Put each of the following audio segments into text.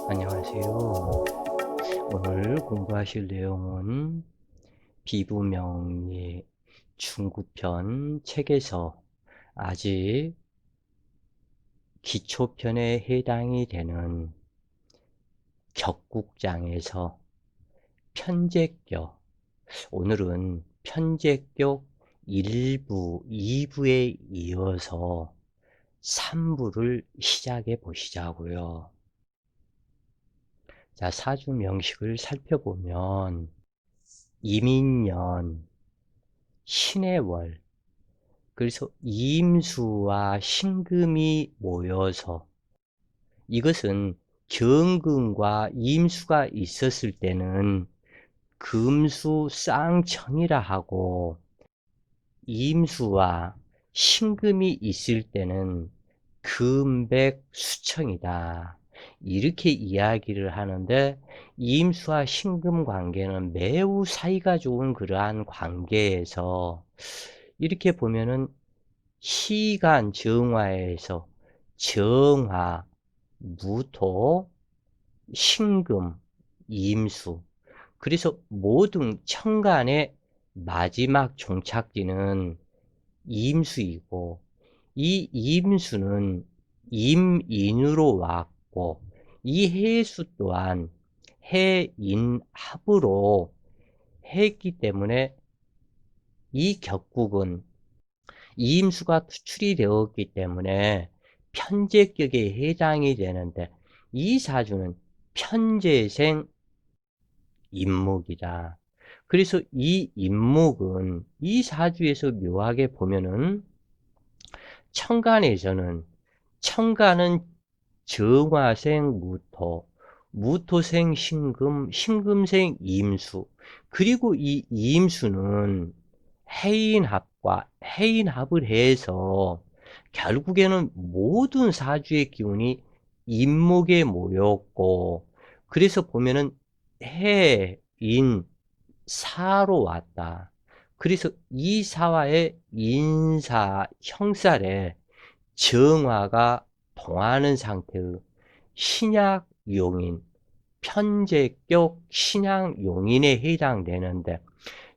안녕하세요. 오늘 공부하실 내용은 비부명리 중급편 책에서 아직 기초편에 해당이 되는 격국장에서 편제격, 오늘은 편제격 1부, 2부에 이어서 3부를 시작해 보시자고요. 자, 사주 명식을 살펴보면 이민년, 신의 월, 그래서 임수와 신금이 모여서 이것은 경금과 임수가 있었을 때는 금수 쌍청이라 하고 임수와 신금이 있을 때는 금백 수청이다. 이렇게 이야기를 하는데 임수와 신금 관계는 매우 사이가 좋은 그러한 관계에서 이렇게 보면은 시간 정화에서 정화, 무토, 신금, 임수. 그래서 모든 천간의 마지막 종착지는 임수이고 이 임수는 임인으로 왔고 이 해수 또한 해인합으로 했기 때문에 이 격국은 이임수가 투출이 되었기 때문에 편제격에 해당이 되는데 이 사주는 편제생 임목이다. 그래서 이 임목은 이 사주에서 묘하게 보면은 천간에서는 천간은 정화생 무토, 무토생 신금, 신금생 임수, 그리고 이 임수는 해인합과 해인합을 해서 결국에는 모든 사주의 기운이 임목에 모였고, 그래서 보면은 해, 인, 사로 왔다. 그래서 이 사화의 인사, 형살에 정화가 동하는 상태의 신약용인, 편제격 신약용인에 해당되는데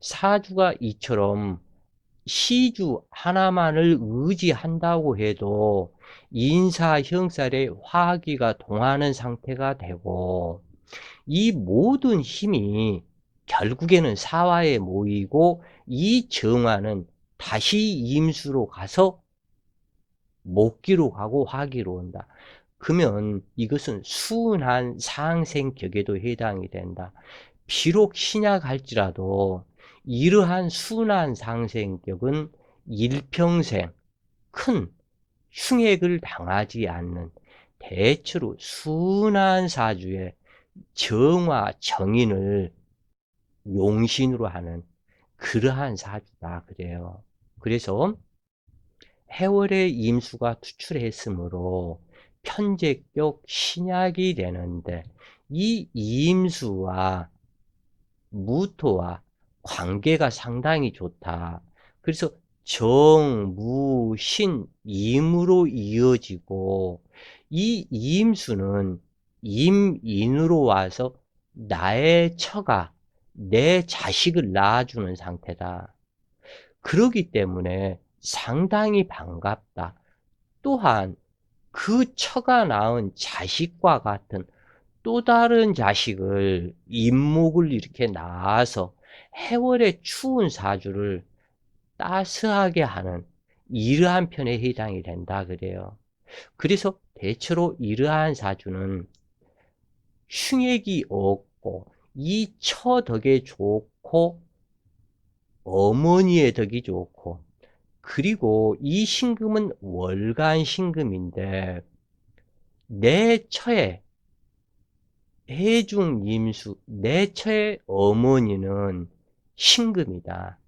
사주가 이처럼 시주 하나만을 의지한다고 해도 인사, 형살의 화기가 동하는 상태가 되고 이 모든 힘이 결국에는 사화에 모이고 이 정화는 다시 임수로 가서 목기로 가고 화기로 온다. 그러면 이것은 순한 상생격에도 해당이 된다. 비록 신약할지라도 이러한 순한 상생격은 일평생 큰 흉액을 당하지 않는 대체로 순한 사주의 정화 정인을 용신으로 하는 그러한 사주다 그래요. 그래서 해월의 임수가 투출했으므로 편제격 신약이 되는데 이 임수와 무토와 관계가 상당히 좋다. 그래서 정, 무, 신, 임으로 이어지고 이 임수는 임인으로 와서 나의 처가, 내 자식을 낳아주는 상태다. 그러기 때문에 상당히 반갑다. 또한 그 처가 낳은 자식과 같은 또 다른 자식을 임목을 이렇게 낳아서 해월의 추운 사주를 따스하게 하는 이러한 편에 해당이 된다 그래요. 그래서 대체로 이러한 사주는 흉액이 없고 이 처덕에 좋고 어머니의 덕이 좋고 그리고 이 신금은 월간 신금인데 내 처에 해중 임수, 내 처의 어머니는 신금이다.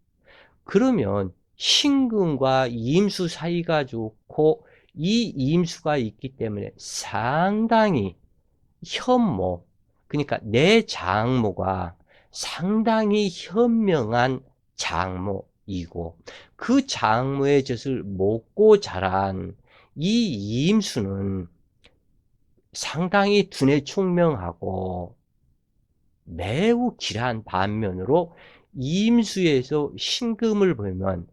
그러면 신금과 임수 사이가 좋고 이 임수가 있기 때문에 상당히 현모, 그러니까 내 장모가 상당히 현명한 장모이고 그 장모의 젖을 먹고 자란 이 임수는 상당히 두뇌 총명하고 매우 길한 반면으로 임수에서 신금을 보면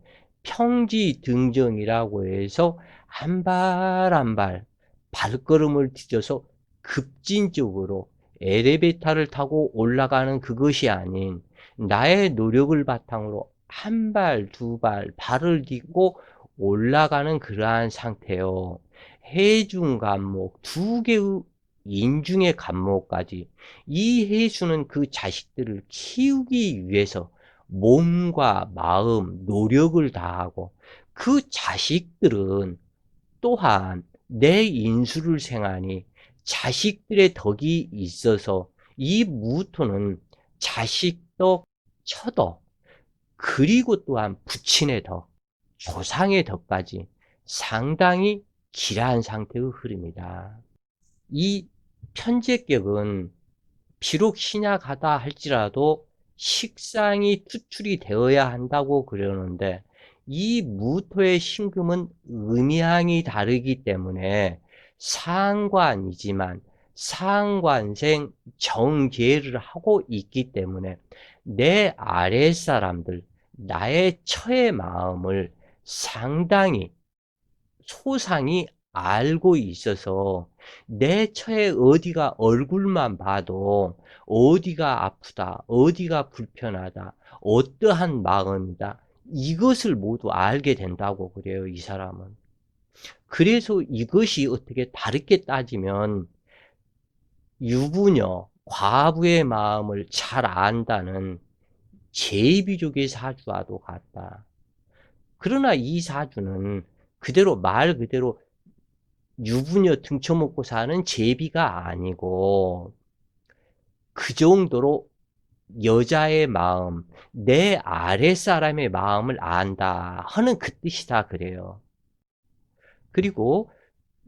평지 등정이라고 해서 한 발 한 발 발걸음을 뒤져서 급진적으로 엘리베이터를 타고 올라가는 그것이 아닌 나의 노력을 바탕으로 한 발, 두 발, 발을 딛고 올라가는 그러한 상태요. 해중 간목, 두 개의 인중의 간목까지 이 해수는 그 자식들을 키우기 위해서 몸과 마음, 노력을 다하고 그 자식들은 또한 내 인수를 생하니 자식들의 덕이 있어서 이 무토는 자식덕, 처덕, 그리고 또한 부친의 덕, 조상의 덕까지 상당히 길한 상태의 흐름이다. 이 편제격은 비록 신약하다 할지라도 식상이 투출이 되어야 한다고 그러는데 이 무토의 신금은 음양이 다르기 때문에 상관이지만 상관생 정계를 하고 있기 때문에 내 아랫사람들, 나의 처의 마음을 상당히 소상히 알고 있어서 내 처에 어디가 얼굴만 봐도 어디가 아프다, 어디가 불편하다, 어떠한 마음이다, 이것을 모두 알게 된다고 그래요, 이 사람은. 그래서 이것이 어떻게 다르게 따지면 유부녀, 과부의 마음을 잘 안다는 제비족의 사주와도 같다. 그러나 이 사주는 그대로 말 그대로 유부녀 등쳐먹고 사는 제비가 아니고 그 정도로 여자의 마음, 내 아랫사람의 마음을 안다 하는 그 뜻이다 그래요. 그리고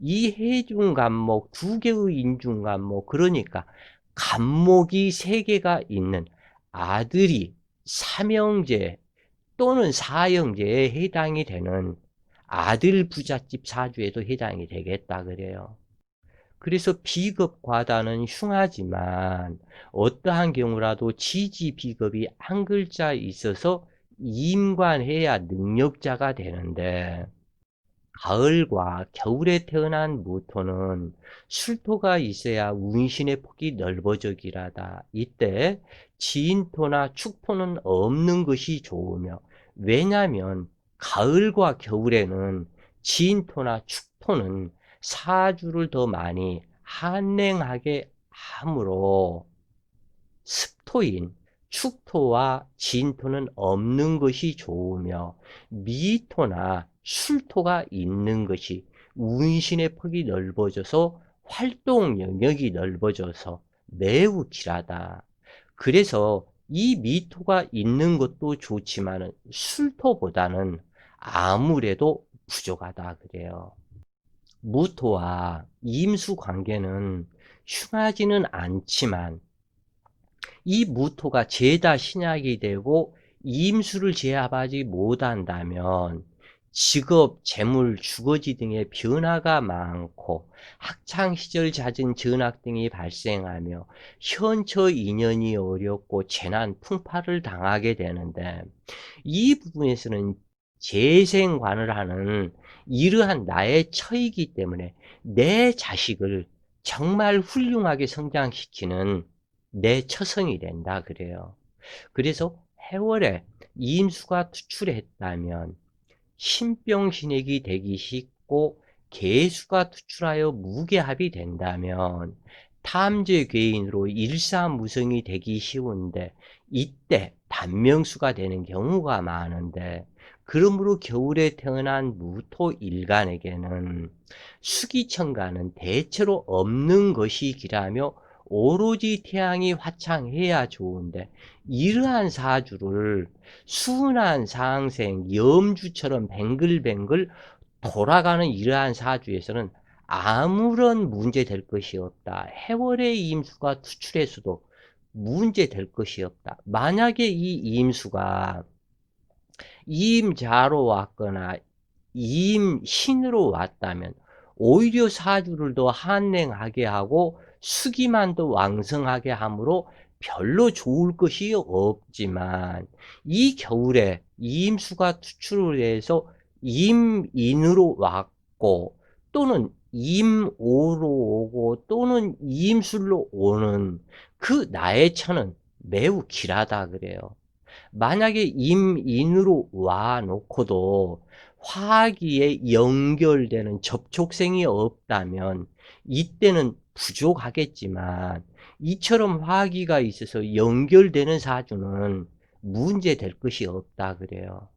이 해중간목, 두 개의 인중간목, 그러니까 간목이 세 개가 있는 아들이 삼형제 또는 사형제에 해당이 되는 아들 부잣집 사주에도 해당이 되겠다 그래요. 그래서 비겁과다는 흉하지만 어떠한 경우라도 지지 비겁이 한 글자 있어서 임관해야 능력자가 되는데 가을과 겨울에 태어난 무토는 술토가 있어야 운신의 폭이 넓어지기라다. 이때 지인토나 축토는 없는 것이 좋으며 왜냐하면 가을과 겨울에는 지인토나 축토는 사주를 더 많이 한랭하게 하므로 습토인 축토와 진토는 없는 것이 좋으며 미토나 술토가 있는 것이 운신의 폭이 넓어져서 활동 영역이 넓어져서 매우 길하다. 그래서 이 미토가 있는 것도 좋지만 술토보다는 아무래도 부족하다 그래요. 무토와 임수 관계는 흉하지는 않지만 이 무토가 죄다 신약이 되고 임수를 제압하지 못한다면 직업, 재물, 주거지 등의 변화가 많고 학창시절 잦은 전학 등이 발생하며 현처 인연이 어렵고 재난, 풍파를 당하게 되는데 이 부분에서는 재생관을 하는 이러한 나의 처이기 때문에 내 자식을 정말 훌륭하게 성장시키는 내 처성이 된다 그래요. 그래서 해월에 임수가 투출했다면 신병신액이 되기 쉽고 계수가 투출하여 무게합이 된다면 탐재괴인으로 일사무성이 되기 쉬운데 이때 단명수가 되는 경우가 많은데 그러므로 겨울에 태어난 무토일간에게는 수기천간은 대체로 없는 것이기라며 오로지 태양이 화창해야 좋은데 이러한 사주를 순한 상생, 염주처럼 뱅글뱅글 돌아가는 이러한 사주에서는 아무런 문제 될 것이 없다. 해월의 임수가 투출해서도 문제 될 것이 없다. 만약에 이 임수가 임자로 왔거나 임신으로 왔다면 오히려 사주를 더 한랭하게 하고 수기만 더 왕성하게 함으로 별로 좋을 것이 없지만, 이 겨울에 임수가 투출을 해서 임인으로 왔고, 또는 임오로 오고, 또는 임술로 오는 그 나의 천은 매우 길하다 그래요. 만약에 임인으로 와 놓고도 화기에 연결되는 접촉생이 없다면 이때는 부족하겠지만, 이처럼 화기가 있어서 연결되는 사주는 문제될 것이 없다 그래요.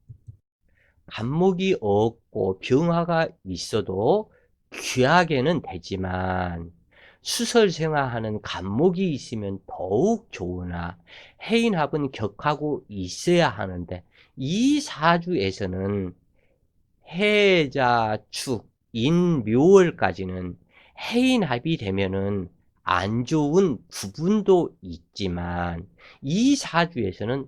간목이 없고 병화가 있어도 귀하게는 되지만, 수설생화하는 간목이 있으면 더욱 좋으나 해인합은 격하고 있어야 하는데, 이 사주에서는 해자, 축, 인, 묘월까지는 해인합이 되면은 안 좋은 부분도 있지만, 이 사주에서는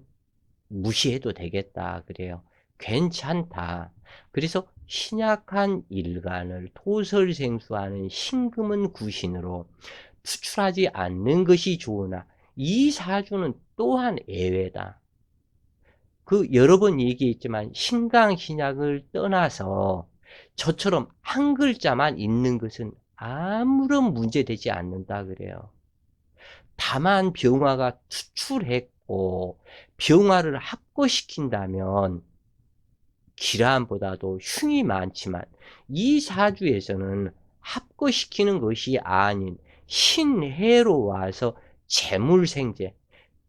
무시해도 되겠다 그래요. 괜찮다. 그래서 신약한 일간을 토설생수하는 신금은 구신으로 투출하지 않는 것이 좋으나, 이 사주는 또한 예외다. 여러 번 얘기했지만 신강 신약을 떠나서 저처럼 한 글자만 있는 것은 아무런 문제되지 않는다 그래요. 다만 병화가 투출했고 병화를 합거시킨다면 기란보다도 흉이 많지만, 이 사주에서는 합거시키는 것이 아닌 신해로 와서 재물생재,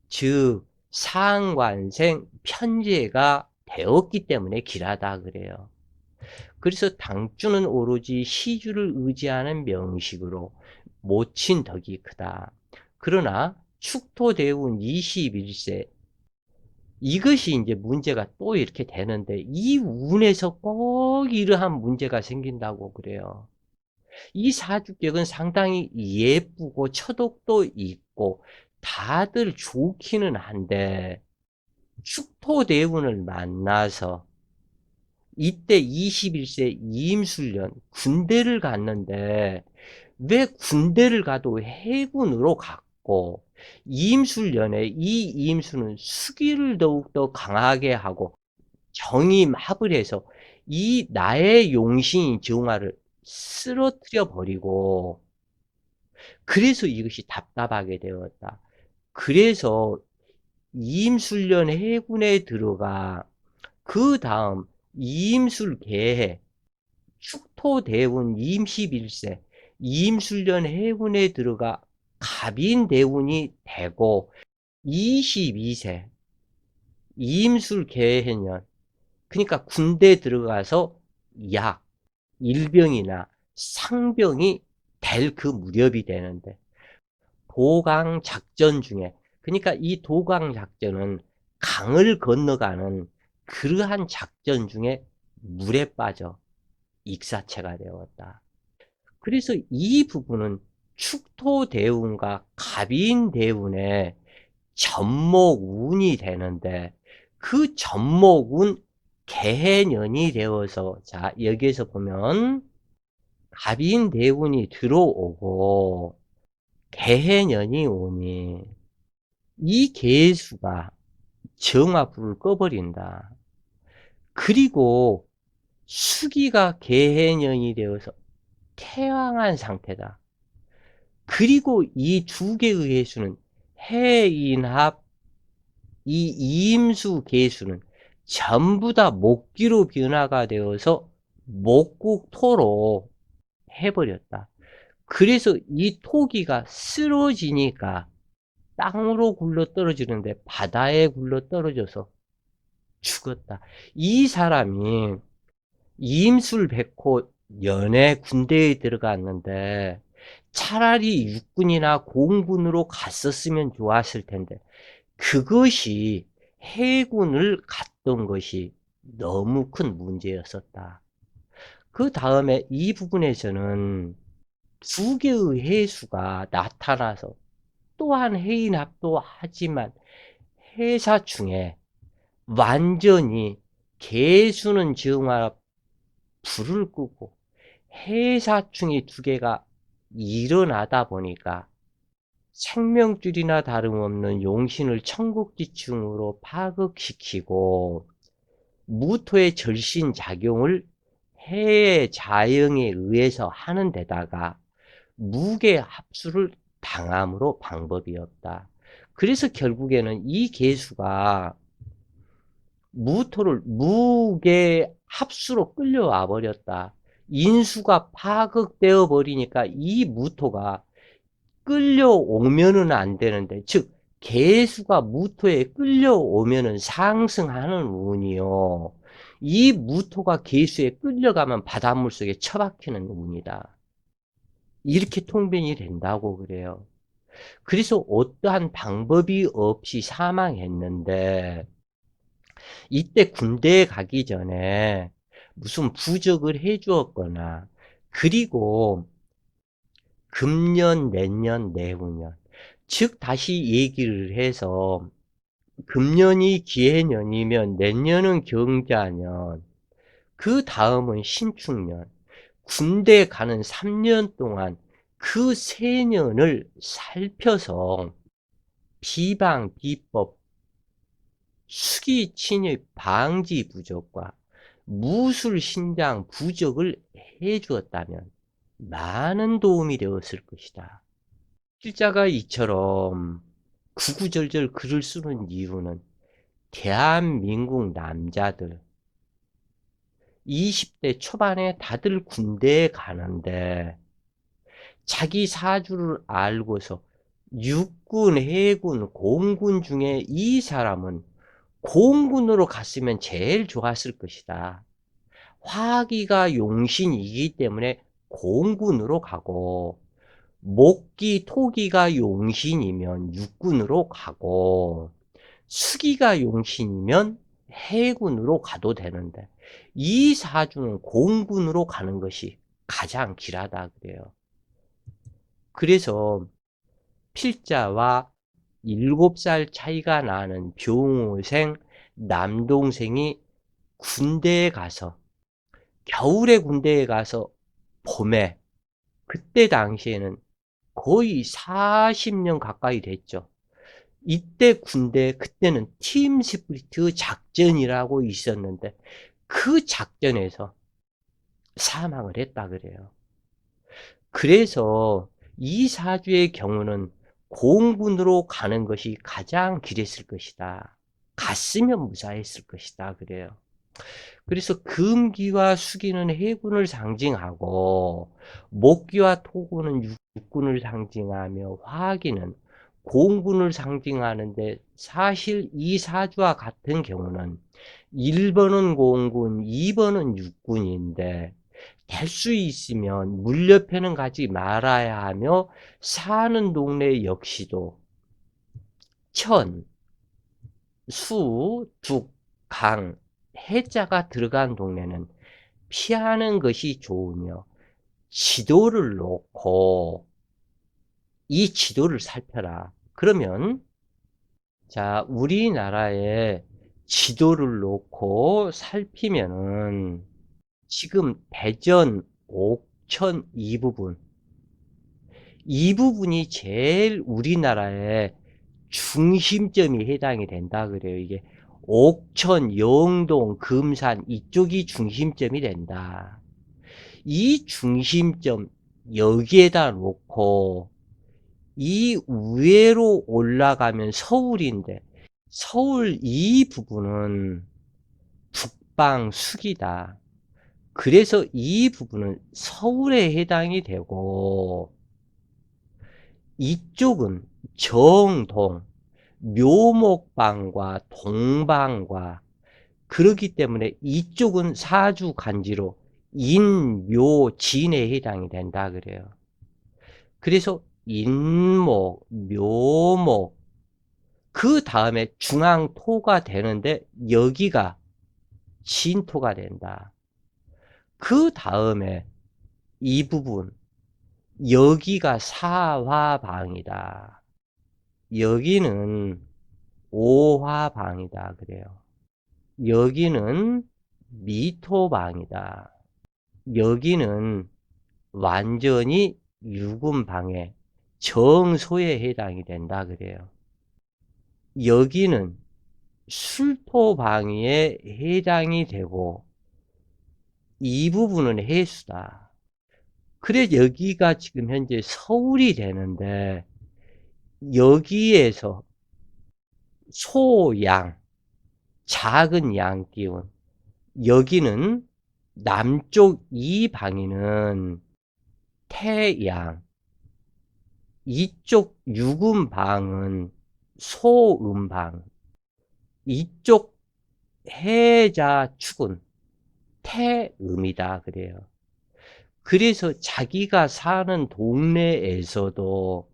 즉 상관생 편재가 되었기 때문에 길하다 그래요. 그래서 당주는 오로지 시주를 의지하는 명식으로 모친 덕이 크다. 그러나 축토대운 21세, 이것이 이제 문제가 또 이렇게 되는데, 이 운에서 꼭 이러한 문제가 생긴다고 그래요. 이 사주격은 상당히 예쁘고 처독도 있고 다들 좋기는 한데, 축토대운을 만나서 이때 21세 임술년 군대를 갔는데, 왜 군대를 가도 해군으로 갔고, 임술년에 이 임수는 수기를 더욱더 강하게 하고 정임합을 해서 이 나의 용신인 정화를 쓰러뜨려 버리고, 그래서 이것이 답답하게 되었다. 그래서 임술년 해군에 들어가 그 다음 임술계해 축토대운 임십일세 임술년 해군에 들어가 갑인대운이 되고, 22세 임술계해년, 그러니까 군대 들어가서 약, 일병이나 상병이 될 그 무렵이 되는데, 도강 작전 중에, 그러니까 이 도강 작전은 강을 건너가는 그러한 작전 중에 물에 빠져 익사체가 되었다. 그래서 이 부분은 축토대운과 갑인대운의 전목운이 되는데, 그 전목운 개해년이 되어서, 자 여기에서 보면 갑인대운이 들어오고 개해년이 오니 이 개수가 정화불을 꺼버린다. 그리고 수기가 개해년이 되어서 태왕한 상태다. 그리고 이 두 개의 개수는 해인합, 이 임수 개수는 전부 다 목기로 변화가 되어서 목국토로 해버렸다. 그래서 이 토기가 쓰러지니까 땅으로 굴러 떨어지는데 바다에 굴러 떨어져서 죽었다. 이 사람이 임술백호 연애 군대에 들어갔는데 차라리 육군이나 공군으로 갔었으면 좋았을 텐데, 그것이 해군을 갔던 것이 너무 큰 문제였었다. 그 다음에 이 부분에서는 두 개의 해수가 나타나서 또한 해인합도 하지만, 해사 중에 완전히 개수는 정화 불을 끄고 해사충이 두 개가 일어나다 보니까 생명줄이나 다름없는 용신을 청국지층으로 파극시키고 무토의 절신작용을 해의 자영에 의해서 하는 데다가 무게 합수를 당함으로 방법이 없다. 그래서 결국에는 이 계수가 무토를 무게 합수로 끌려와 버렸다. 인수가 파극되어 버리니까 이 무토가 끌려오면은 안 되는데, 즉 계수가 무토에 끌려오면은 상승하는 운이요. 이 무토가 계수에 끌려가면 바닷물 속에 처박히는 운이다. 이렇게 통변이 된다고 그래요. 그래서 어떠한 방법이 없이 사망했는데, 이때 군대에 가기 전에 무슨 부적을 해 주었거나, 그리고 금년, 내년, 내후년, 즉 다시 얘기를 해서 금년이 기해년이면 내년은 경자년, 그 다음은 신축년, 군대 가는 3년 동안 그 3년을 살펴서 비방, 비법, 수기 침입 방지 부적과 무술 신장 부적을 해 주었다면 많은 도움이 되었을 것이다. 필자가 이처럼 구구절절 글을 쓰는 이유는 대한민국 남자들 20대 초반에 다들 군대에 가는데 자기 사주를 알고서 육군, 해군, 공군 중에 이 사람은 공군으로 갔으면 제일 좋았을 것이다. 화기가 용신이기 때문에 공군으로 가고, 목기, 토기가 용신이면 육군으로 가고, 수기가 용신이면 해군으로 가도 되는데, 이 사주는 공군으로 가는 것이 가장 길하다 그래요. 그래서 필자와 7살 차이가 나는 병호생 남동생이 군대에 가서, 겨울에 군대에 가서 봄에, 그때 당시에는 거의 40년 가까이 됐죠. 이때 군대, 그때는 팀 스프리트 작전이라고 있었는데 그 작전에서 사망을 했다 그래요. 그래서 이 사주의 경우는 공군으로 가는 것이 가장 길했을 것이다. 갔으면 무사했을 것이다 그래요. 그래서 금기와 수기는 해군을 상징하고, 목기와 토군은 육군을 상징하며, 화기는 공군을 상징하는데, 사실 이 사주와 같은 경우는 1번은 공군, 2번은 육군인데 될 수 있으면 물 옆에는 가지 말아야 하며, 사는 동네 역시도 천, 수, 둑, 강, 해자가 들어간 동네는 피하는 것이 좋으며, 지도를 놓고 이 지도를 살펴라. 그러면 자, 우리나라의 지도를 놓고 살피면은 지금 대전, 옥천 이 부분이 제일 우리나라의 중심점이 해당이 된다 그래요. 이게 옥천, 영동, 금산 이쪽이 중심점이 된다. 이 중심점 여기에다 놓고 이 위로 올라가면 서울인데, 서울 이 부분은 북방 수기다. 그래서 이 부분은 서울에 해당이 되고, 이쪽은 정동, 묘목방과 동방과, 그렇기 때문에 이쪽은 사주 간지로 인묘진에 해당이 된다 그래요. 그래서 인목, 묘목, 그 다음에 중앙토가 되는데 여기가 진토가 된다. 그 다음에 이 부분, 여기가 사화방이다. 여기는 오화방이다 그래요. 여기는 미토방이다. 여기는 완전히 유금방해, 정소에 해당이 된다 그래요. 여기는 술토방위에 해당이 되고 이 부분은 해수다. 그래 여기가 지금 현재 서울이 되는데 여기에서 소양, 작은 양 기운, 여기는 남쪽 이 방위는 태양, 이쪽 유금방은 소음방, 이쪽 해자축은 태음이다 그래요. 그래서 자기가 사는 동네에서도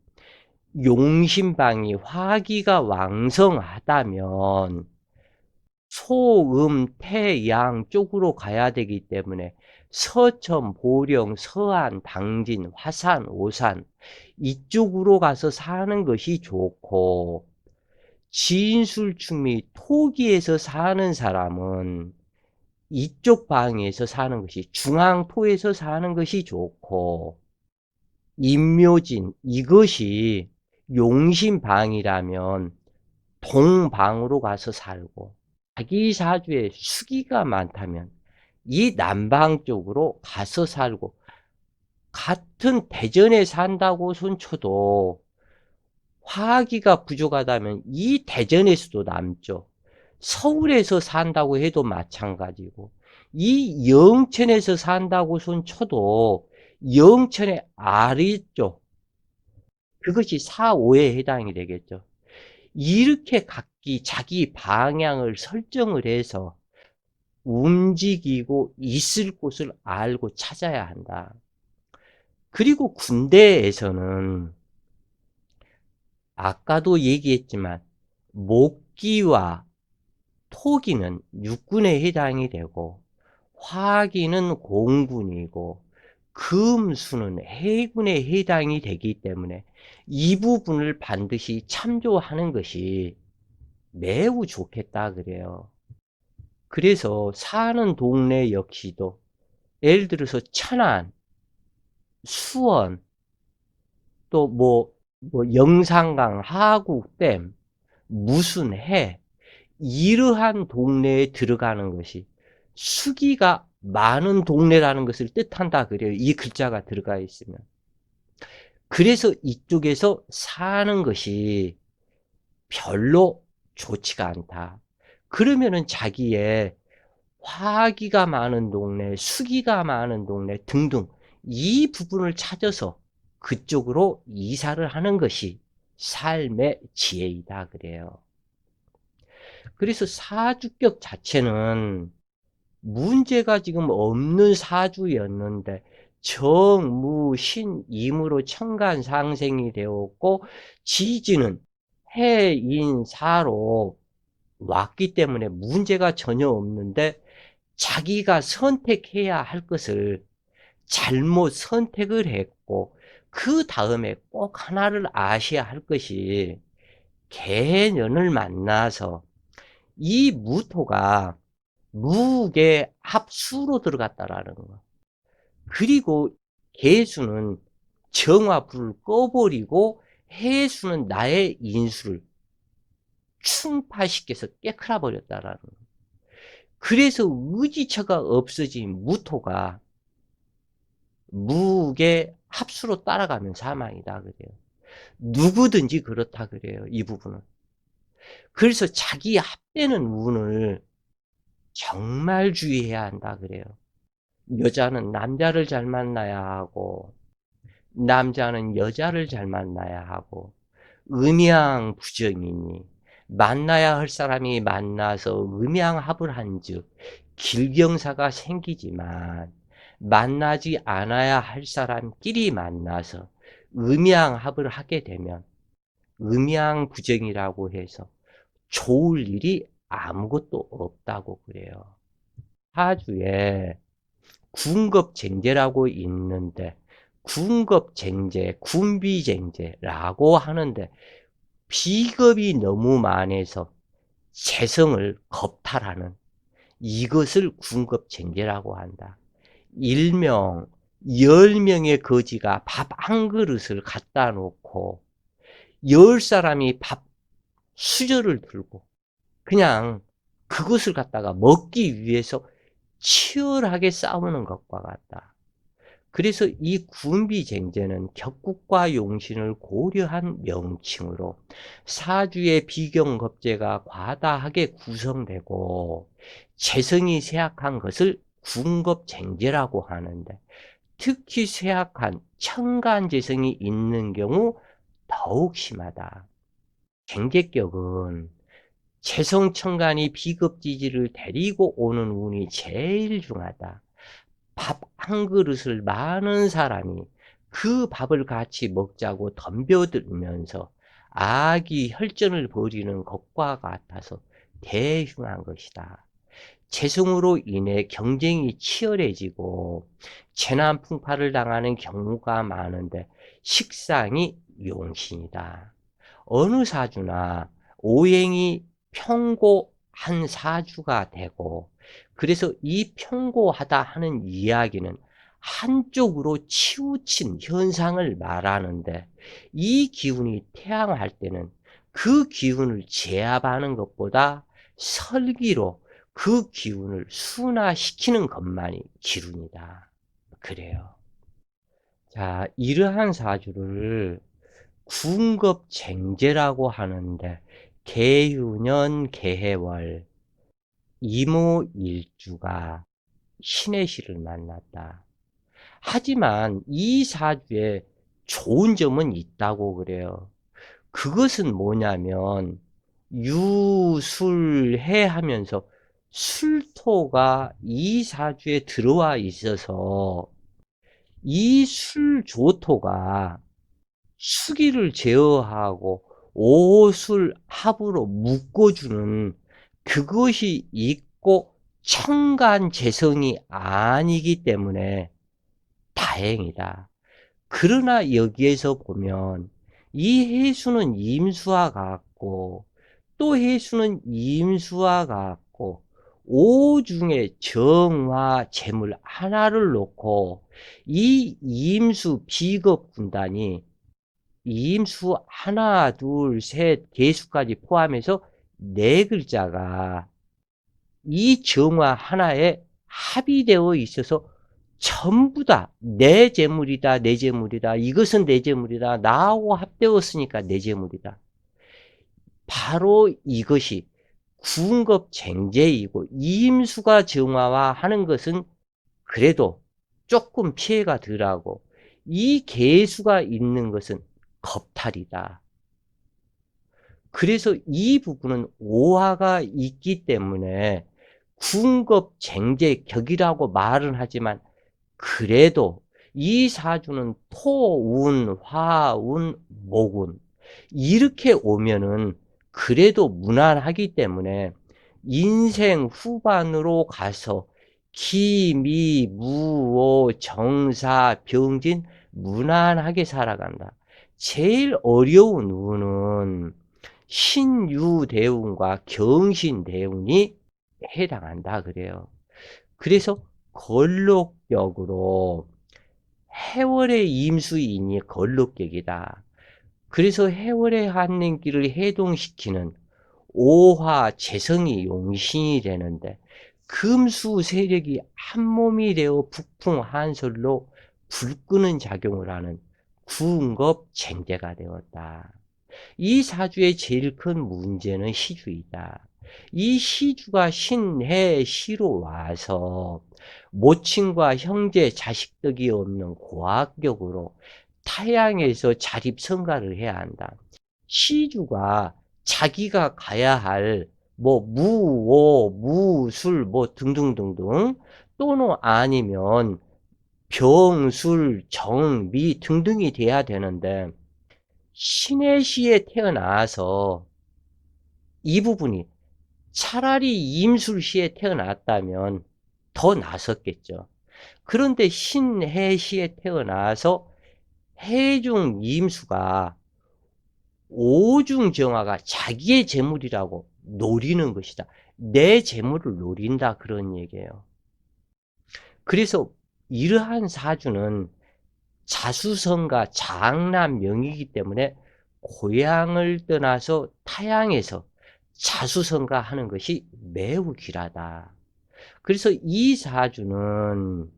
용신방이 화기가 왕성하다면 소음, 태, 양 쪽으로 가야 되기 때문에 서천, 보령, 서안, 당진, 화산, 오산 이쪽으로 가서 사는 것이 좋고 진술충미 토기에서 사는 사람은 이쪽 방에서 사는 것이 중앙토에서 사는 것이 좋고 임묘진 이것이 용신방이라면 동방으로 가서 살고 자기 사주에 수기가 많다면 이 남방 쪽으로 가서 살고 같은 대전에 산다고 손쳐도 화기가 부족하다면 이 대전에서도 남죠. 서울에서 산다고 해도 마찬가지고 이 영천에서 산다고 손쳐도 영천의 아래쪽 그것이 사오에 해당이 되겠죠. 이렇게 각기 자기 방향을 설정을 해서 움직이고 있을 곳을 알고 찾아야 한다. 그리고 군대에서는 아까도 얘기했지만 목기와 토기는 육군에 해당이 되고 화기는 공군이고 금수는 해군에 해당이 되기 때문에 이 부분을 반드시 참조하는 것이 매우 좋겠다 그래요. 그래서 사는 동네 역시도 예를 들어서 천안, 수원, 또 영산강, 하구댐, 무슨 해 이러한 동네에 들어가는 것이 수기가 많은 동네라는 것을 뜻한다 그래요. 이 글자가 들어가 있으면. 그래서 이쪽에서 사는 것이 별로 좋지가 않다. 그러면은 자기의 화기가 많은 동네, 수기가 많은 동네 등등 이 부분을 찾아서 그쪽으로 이사를 하는 것이 삶의 지혜이다 그래요. 그래서 사주격 자체는 문제가 지금 없는 사주였는데 정, 무, 신, 임으로 천간 상생이 되었고 지지는 해, 인, 사로 왔기 때문에 문제가 전혀 없는데 자기가 선택해야 할 것을 잘못 선택을 했고 그 다음에 꼭 하나를 아셔야 할 것이 개년을 만나서 이 무토가 무의 합수로 들어갔다라는 거. 그리고 개수는 정화 불을 꺼버리고 해수는 나의 인수를 충파시켜서 깨클어 버렸다라는 거. 그래서 의지처가 없어진 무토가 무의 합수로 따라가면 사망이다 그래요. 누구든지 그렇다 그래요. 이 부분은. 그래서 자기 합되는 운을 정말 주의해야 한다 그래요. 여자는 남자를 잘 만나야 하고 남자는 여자를 잘 만나야 하고 음양부정이니 만나야 할 사람이 만나서 음양합을 한즉 길경사가 생기지만 만나지 않아야 할 사람끼리 만나서 음양합을 하게 되면 음양부정이라고 해서 좋을 일이 아무것도 없다고 그래요. 사주에 군겁쟁제라고 있는데 군겁쟁제, 군비쟁제라고 하는데 비겁이 너무 많아서 재성을 겁탈하는 이것을 군겁쟁제라고 한다. 일명 10명의 거지가 밥 한 그릇을 갖다 놓고 10사람이 밥 수저를 들고 그냥 그것을 갖다가 먹기 위해서 치열하게 싸우는 것과 같다. 그래서 이 군비쟁제는 격국과 용신을 고려한 명칭으로 사주의 비경겁제가 과다하게 구성되고 재성이 쇠약한 것을 군겁쟁제라고 하는데, 특히 쇠약한 천간재성이 있는 경우 더욱 심하다. 쟁제격은 재성천간이 비겁지지를 데리고 오는 운이 제일 중하다. 밥 한 그릇을 많은 사람이 그 밥을 같이 먹자고 덤벼들면서 악이 혈전을 벌이는 것과 같아서 대흉한 것이다. 재성으로 인해 경쟁이 치열해지고 재난 풍파를 당하는 경우가 많은데 식상이 용신이다. 어느 사주나 오행이 평고한 사주가 되고, 그래서 이 평고하다 하는 이야기는 한쪽으로 치우친 현상을 말하는데, 이 기운이 태양할 때는 그 기운을 제압하는 것보다 설기로 그 기운을 순화시키는 것만이 기운이다. 그래요. 자, 이러한 사주를 군겁쟁제라고 하는데, 계유년 계해월 이모일주가 신의 시를 만났다. 하지만 이 사주에 좋은 점은 있다고 그래요. 그것은 뭐냐면 유술해 하면서 술토가 이 사주에 들어와 있어서 이 술조토가 수기를 제어하고 오술 합으로 묶어주는 그것이 있고 천간재성이 아니기 때문에 다행이다. 그러나 여기에서 보면 이 해수는 임수와 같고 또 해수는 임수와 같고 오 중에 정화 재물 하나를 놓고 이 임수 비겁 군단이 임수 하나, 둘, 셋, 개수까지 포함해서 4글자가 이 정화 하나에 합의되어 있어서 전부 다 내 재물이다, 내 재물이다, 이것은 내 재물이다, 나하고 합되었으니까 내 재물이다. 바로 이것이 군겁쟁제이고, 임수가 정화하는 것은 그래도 조금 피해가 덜하고, 이 개수가 있는 것은 겁탈이다. 그래서 이 부분은 오화가 있기 때문에 군겁쟁제격이라고 말은 하지만, 그래도 이 사주는 토운, 화운, 목운 이렇게 오면은 그래도 무난하기 때문에 인생 후반으로 가서 기, 미, 무오, 정사, 병진 무난하게 살아간다. 제일 어려운 운은 신유대운과 경신대운이 해당한다 그래요. 그래서 걸록격으로 해월의 임수인이 걸록격이다. 그래서 해월의 한랭기를 해동시키는 오화 재성이 용신이 되는데, 금수 세력이 한 몸이 되어 북풍한설로 불 끄는 작용을 하는 군겁쟁제가 되었다. 이 사주의 제일 큰 문제는 시주이다. 이 시주가 신해 시로 와서 모친과 형제 자식덕이 없는 고학격으로 타양에서 자립성가를 해야 한다. 시주가 자기가 가야 할 뭐 무오, 무술 뭐 등등등등, 또는 아니면 병술, 정, 미 등등이 돼야 되는데, 신의 시에 태어나서 이 부분이 차라리 임술시에 태어났다면 더 나섰겠죠. 그런데 신해시에 태어나서 해중 임수가 오중정화가 자기의 재물이라고 노리는 것이다. 내 재물을 노린다, 그런 얘기예요. 그래서 이러한 사주는 자수성가 장남명이기 때문에 고향을 떠나서 타향에서 자수성가하는 것이 매우 귀하다. 그래서 이 사주는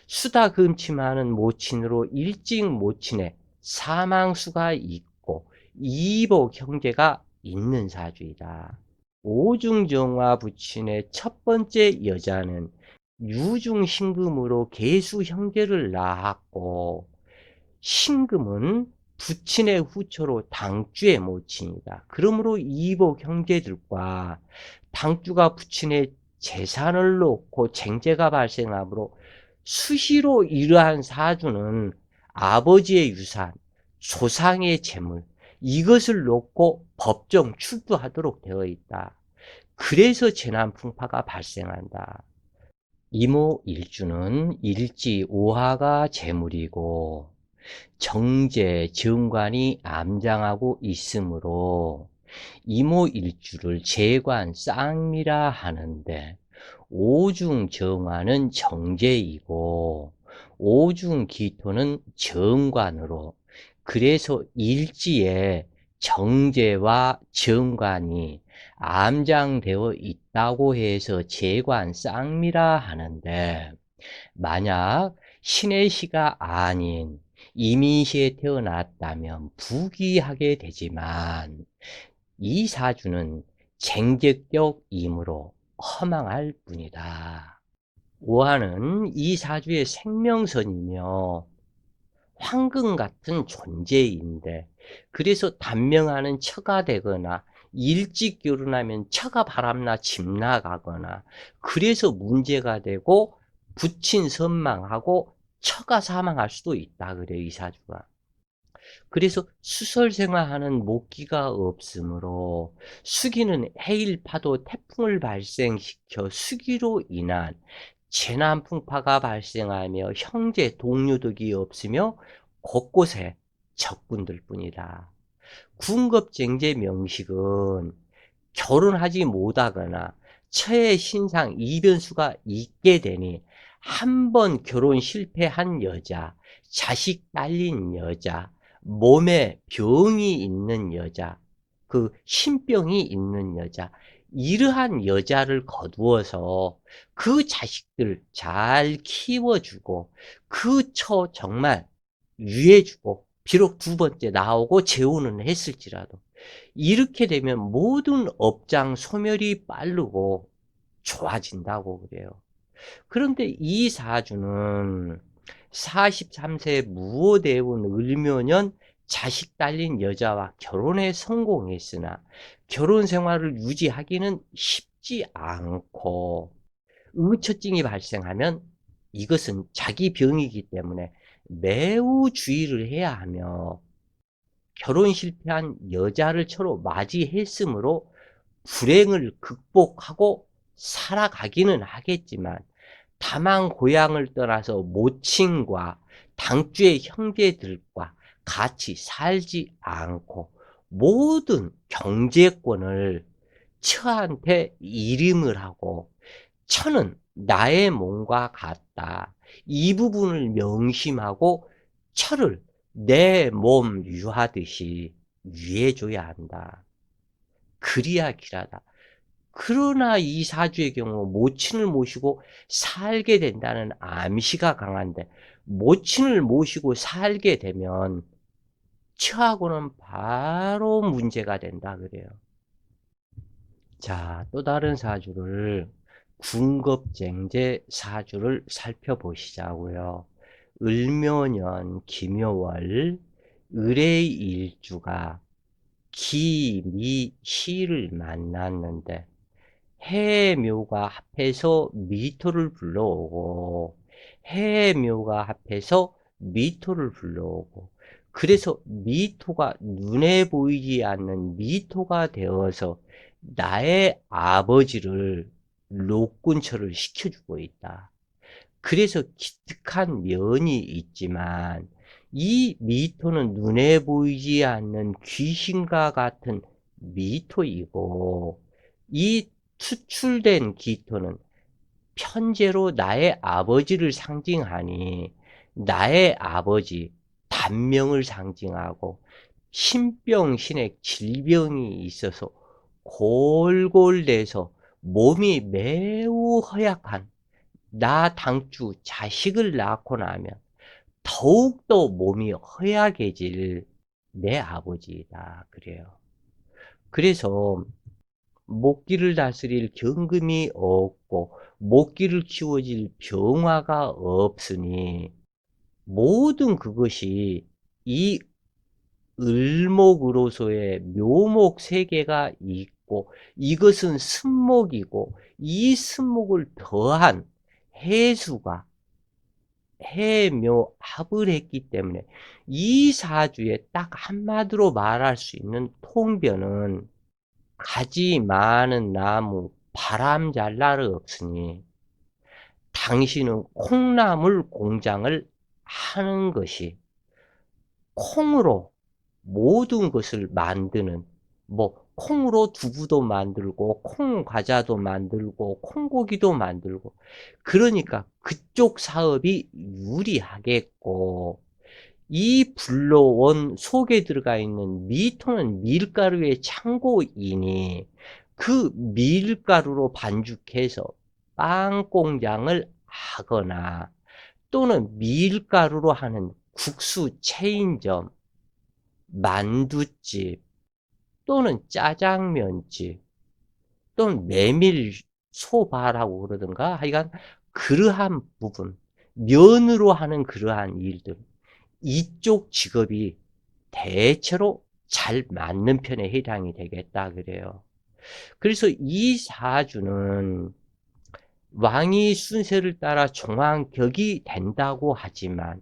수다금침하는 모친으로 일찍 모친에 사망수가 있고 이복 형제가 있는 사주이다. 오중정화 부친의 첫 번째 여자는 유중신금으로 계수 형제를 낳았고, 신금은 부친의 후처로 당주의 모친이다. 그러므로 이복 형제들과 당주가 부친의 재산을 놓고 쟁제가 발생하므로 수시로 이러한 사주는 아버지의 유산, 조상의 재물, 이것을 놓고 법정 출두하도록 되어 있다. 그래서 재난풍파가 발생한다. 이모일주는 일지 오화가 재물이고 정제, 정관이 암장하고 있으므로 이모일주를 재관, 쌍미라 하는데 오중정화는 정제이고 오중기토는 정관으로, 그래서 일지에 정제와 정관이 암장되어 있다고 해서 재관 쌍미라 하는데, 만약 신의 시가 아닌 이민시에 태어났다면 부귀하게 되지만 이 사주는 쟁제격이므로 허망할 뿐이다. 오화는 이 사주의 생명선이며 황금 같은 존재인데, 그래서 단명하는 처가 되거나 일찍 결혼하면 처가 바람나 집 나가거나 그래서 문제가 되고 부친 선망하고 처가 사망할 수도 있다 그래요, 이 사주가. 그래서 수설생활하는 목기가 없으므로 수기는 해일 파도 태풍을 발생시켜 수기로 인한 재난풍파가 발생하며 형제 동료덕이 없으며 곳곳에 적군들 뿐이다. 군겁쟁제 명식은 결혼하지 못하거나 처의 신상 이변수가 있게 되니 한 번 결혼 실패한 여자, 자식 딸린 여자, 몸에 병이 있는 여자, 그 신병이 있는 여자, 이러한 여자를 거두어서 그 자식들 잘 키워주고 그 처 정말 유해주고, 비록 두 번째 나오고 재혼은 했을지라도 이렇게 되면 모든 업장 소멸이 빠르고 좋아진다고 그래요. 그런데 이 사주는 43세 무호대운 을묘년 자식 딸린 여자와 결혼에 성공했으나 결혼 생활을 유지하기는 쉽지 않고, 의처증이 발생하면 이것은 자기 병이기 때문에 매우 주의를 해야 하며, 결혼 실패한 여자를 처로 맞이했으므로 불행을 극복하고 살아가기는 하겠지만, 다만 고향을 떠나서 모친과 당주의 형제들과 같이 살지 않고 모든 경제권을 처한테 일임을 하고, 처는 나의 몸과 같다, 이 부분을 명심하고 처를 내 몸 유하듯이 유해줘야 한다. 그리야 길하다. 그러나 이 사주의 경우 모친을 모시고 살게 된다는 암시가 강한데, 모친을 모시고 살게 되면 처하고는 바로 문제가 된다 그래요. 자, 또 다른 사주를, 군겁쟁제 사주를 살펴보시자고요. 을묘년 김묘월 을의 일주가 기, 미, 시를 만났는데 해묘가 합해서 미토를 불러오고 해묘가 합해서 미토를 불러오고, 그래서 미토가 눈에 보이지 않는 미토가 되어서 나의 아버지를 노군처를 시켜주고 있다. 그래서 기특한 면이 있지만 이 미토는 눈에 보이지 않는 귀신과 같은 미토이고, 이 추출된 기토는 편제로 나의 아버지를 상징하니 나의 아버지 단명을 상징하고 신병신의 질병이 있어서 골골대서 몸이 매우 허약한 나 당주 자식을 낳고 나면 더욱더 몸이 허약해질 내 아버지이다. 그래요. 그래서 목기를 다스릴 경금이 없고 목기를 키워질 병화가 없으니 모든 그것이 이 을목으로서의 묘목 세계가 있고 이것은 승목이고 이 승목을 더한 해수가 해묘합을 했기 때문에 이 사주에 딱 한마디로 말할 수 있는 통변은 가지 많은 나무 바람 잘 날이 없으니 당신은 콩나물 공장을 하는 것이 콩으로 모든 것을 만드는 콩으로 두부도 만들고 콩 과자도 만들고 콩고기도 만들고 그러니까 그쪽 사업이 유리하겠고 이 불로원 속에 들어가 있는 미토는 밀가루의 창고이니 그 밀가루로 반죽해서 빵 공장을 하거나 또는 밀가루로 하는 국수 체인점, 만두집 또는 짜장면집 또는 메밀소바라고 그러던가 하여간 그러한 부분, 면으로 하는 그러한 일들 이쪽 직업이 대체로 잘 맞는 편에 해당이 되겠다 그래요. 그래서 이 사주는 왕이 순세를 따라 종황격이 된다고 하지만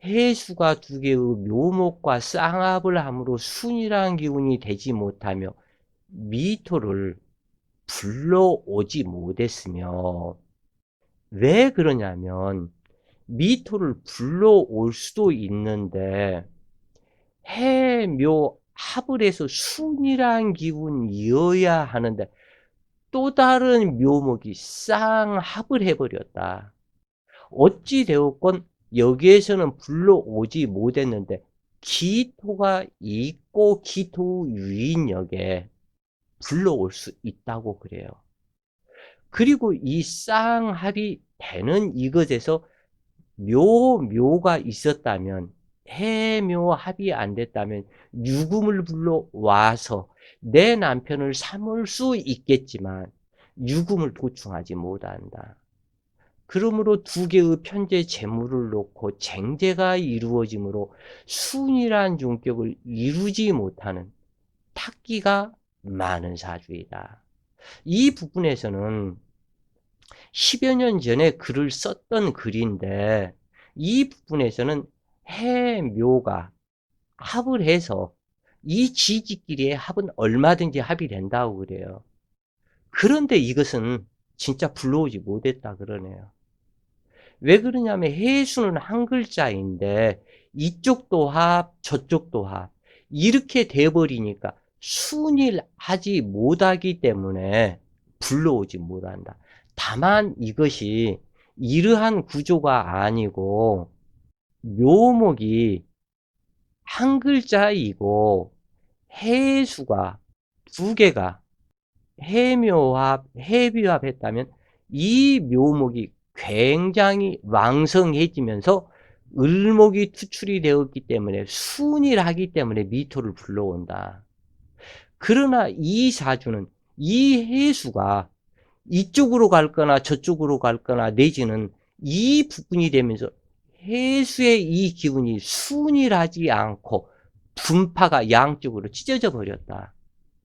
해수가 두 개의 묘목과 쌍합을 함으로 순이라는 기운이 되지 못하며 미토를 불러오지 못했으며 왜 그러냐면 미토를 불러올 수도 있는데 해묘 합을 해서 순이란 기운이어야 하는데 또 다른 묘목이 쌍합을 해버렸다. 어찌 되었건 여기에서는 불러오지 못했는데 기토가 있고 기토 유인력에 불러올 수 있다고 그래요. 그리고 이 쌍합이 되는 이것에서 묘가 있었다면 해묘합이 안 됐다면 유금을 불러와서 내 남편을 삼을 수 있겠지만 유금을 도충하지 못한다. 그러므로 두 개의 편재 재물을 놓고 쟁제가 이루어지므로 순이란 종격을 이루지 못하는 탁기가 많은 사주이다. 이 부분에서는 10여 년 전에 글을 썼던 글인데 이 부분에서는 해묘가 합을 해서 이 지지끼리의 합은 얼마든지 합이 된다고 그래요. 그런데 이것은 진짜 불러오지 못했다 그러네요. 왜 그러냐면 해수는 한 글자인데 이쪽도 합 저쪽도 합 이렇게 돼버리니까 순일하지 못하기 때문에 불러오지 못한다. 다만 이것이 이러한 구조가 아니고 묘목이 한 글자이고 해수가 두 개가 해묘합, 해비합 했다면 이 묘목이 굉장히 왕성해지면서 을목이 투출이 되었기 때문에 순일하기 때문에 미토를 불러온다. 그러나 이 사주는 이 해수가 이쪽으로 갈 거나 저쪽으로 갈 거나 내지는 이 부분이 되면서 해수의 이 기운이 순일하지 않고 분파가 양쪽으로 찢어져 버렸다.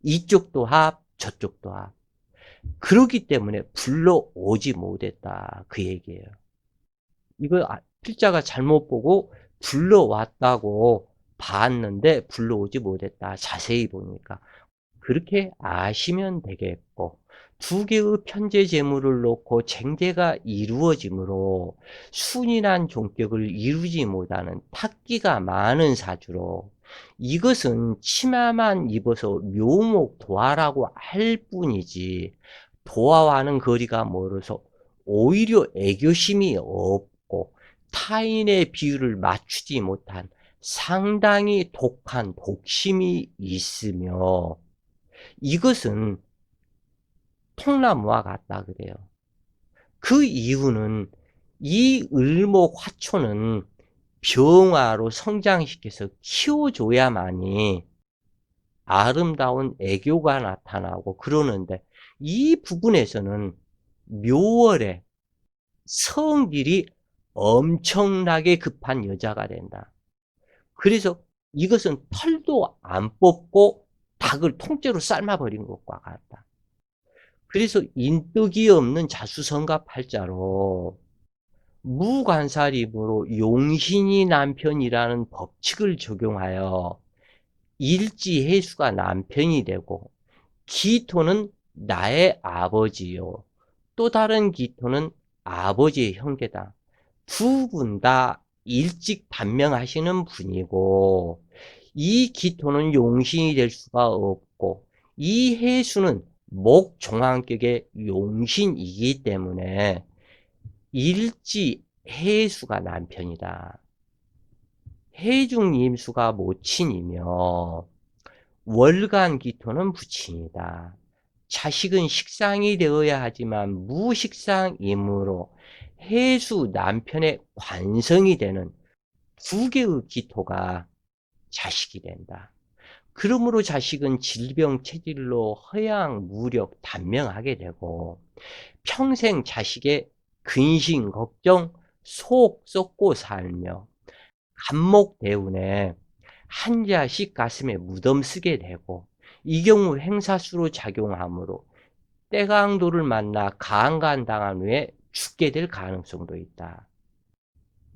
이쪽도 합, 저쪽도 합. 그렇기 때문에 불러오지 못했다. 그 얘기예요. 이거 필자가 잘못 보고 불러왔다고 봤는데 불러오지 못했다. 자세히 보니까. 그렇게 아시면 되겠고 두 개의 편재 재물을 놓고 쟁제가 이루어지므로 순인한 종격을 이루지 못하는 탁기가 많은 사주로 이것은 치마만 입어서 묘목 도화라고 할 뿐이지 도화와는 거리가 멀어서 오히려 애교심이 없고 타인의 비율을 맞추지 못한 상당히 독한 독심이 있으며 이것은 통나무와 같다 그래요. 그 이유는 이 을목화초는 병화로 성장시켜서 키워줘야만이 아름다운 애교가 나타나고 그러는데 이 부분에서는 묘월에 성질이 엄청나게 급한 여자가 된다. 그래서 이것은 털도 안 뽑고 닭을 통째로 삶아버린 것과 같다. 그래서 인덕이 없는 자수성가팔자로 무관사림으로 용신이 남편이라는 법칙을 적용하여 일지해수가 남편이 되고 기토는 나의 아버지요. 또 다른 기토는 아버지의 형제다. 두 분 다 일찍 단명하시는 분이고 이 기토는 용신이 될 수가 없고 이 해수는 목종황격의 용신이기 때문에 일지 해수가 남편이다. 해중임수가 모친이며 월간 기토는 부친이다. 자식은 식상이 되어야 하지만 무식상이므로 해수 남편의 관성이 되는 두 개의 기토가 자식이 된다. 그러므로 자식은 질병 체질로 허양, 무력, 단명하게 되고 평생 자식의 근심, 걱정, 속 썩고 살며 간목대운에 한 자씩 가슴에 무덤쓰게 되고 이 경우 행사수로 작용하므로 때강도를 만나 강간당한 후에 죽게 될 가능성도 있다.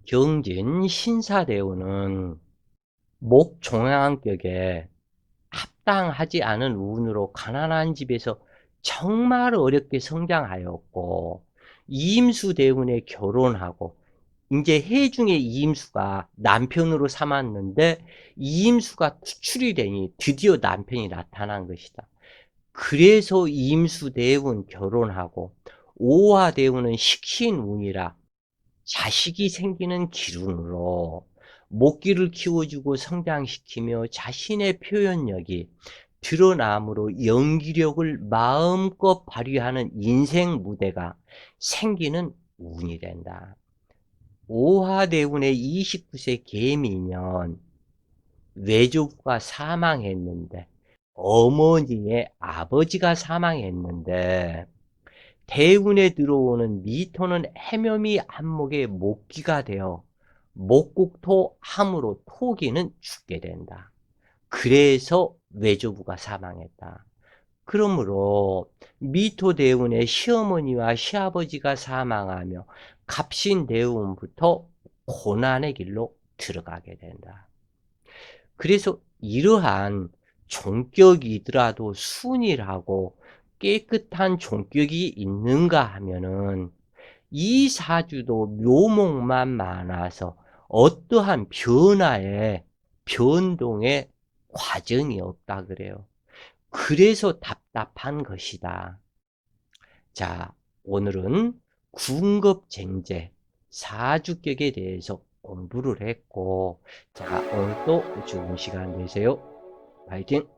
경진 신사대운은 목종양격에 합당하지 않은 운으로 가난한 집에서 정말 어렵게 성장하였고 이임수대운에 결혼하고 이제 해중의 이임수가 남편으로 삼았는데 이임수가 투출이 되니 드디어 남편이 나타난 것이다. 그래서 이임수대운 결혼하고 오화대운은 식신운이라 자식이 생기는 기운으로 목기를 키워주고 성장시키며 자신의 표현력이 드러남으로 연기력을 마음껏 발휘하는 인생 무대가 생기는 운이 된다. 오화대운의 29세 개미년 외조부가 사망했는데 어머니의 아버지가 사망했는데 대운에 들어오는 미토는 해묘미 한목의 목기가 되어 목국토 함으로 토기는 죽게 된다. 그래서 외조부가 사망했다. 그러므로 미토대운의 시어머니와 시아버지가 사망하며 갑신대운부터 고난의 길로 들어가게 된다. 그래서 이러한 종격이더라도 순이라고 깨끗한 종격이 있는가 하면은 이 사주도 묘목만 많아서 어떠한 변화에 변동의 과정이 없다 그래요. 그래서 답답한 것이다. 자, 오늘은 군급쟁제 사주격에 대해서 공부를 했고, 자, 오늘도 좋은 시간 되세요. 파이팅!